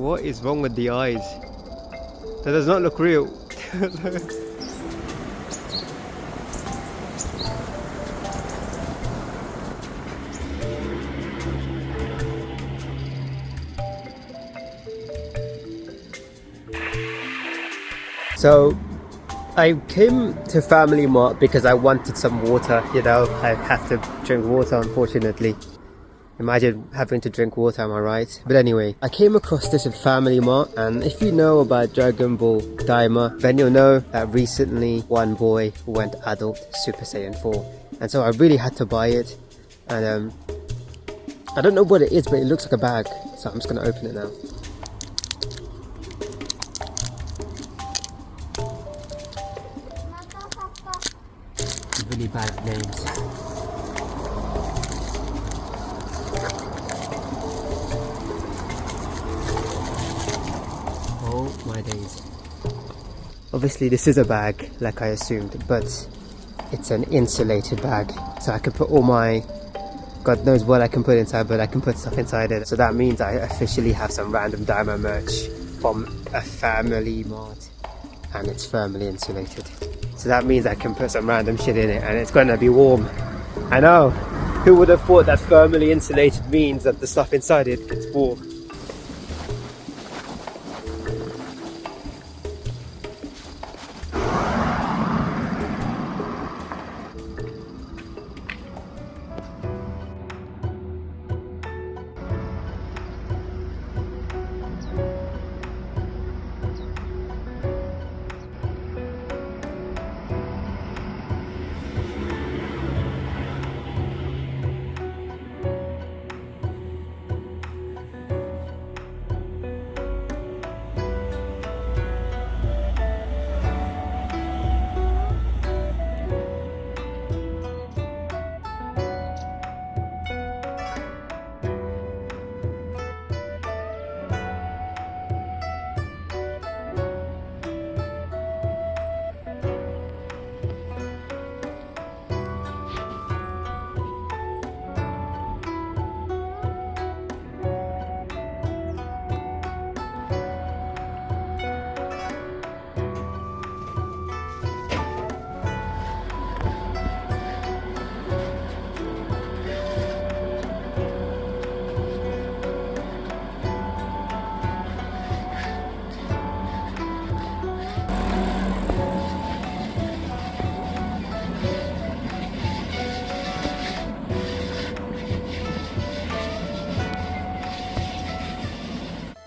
What is wrong with the eyes? That does not look real. So I came to Family Mart because I wanted some water, you know. I have to drink water, unfortunately. Imagine having to drink water, am I right? But anyway, I came across this at Family Mart, and if you know about Dragon Ball Daima, then you'll know that recently one boy went adult Super Saiyan 4. And so I really had to buy it. And I don't know what it is, but it looks like a bag. So I'm just going to open it now. Really bad names. Oh my days. Obviously this is a bag like I assumed, but it's an insulated bag, so I can put all my, God knows what I can put inside, but I can put stuff inside it. So that means I officially have some random Daima merch from a Family Mart, and it's firmly insulated. So that means I can put some random shit in it and it's gonna be warm. I know, who would have thought that firmly insulated means that the stuff inside it gets warm.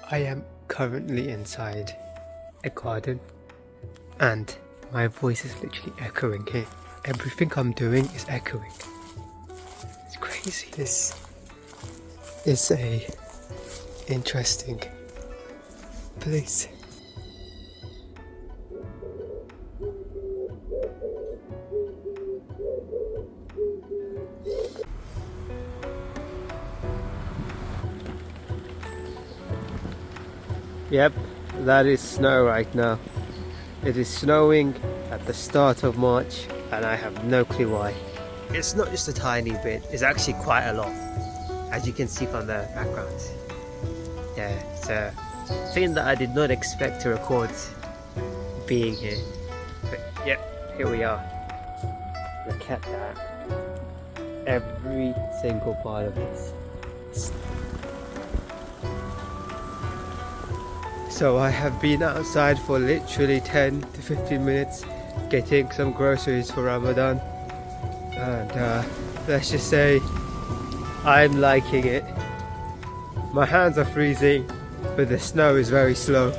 I am currently inside a garden and my voice is literally echoing here. Everything I'm doing is echoing. It's crazy. This is a interesting place. Yep, that is snow right now. It is snowing at the start of March and I have no clue why. It's not just a tiny bit, it's actually quite a lot, as you can see from the background. Yeah, it's a thing that I did not expect to record being here. But yep, here we are. Look at that. Every single part of this. So I have been outside for literally 10 to 15 minutes getting some groceries for Ramadan, and let's just say I'm liking it. My hands are freezing, but the snow is very slow.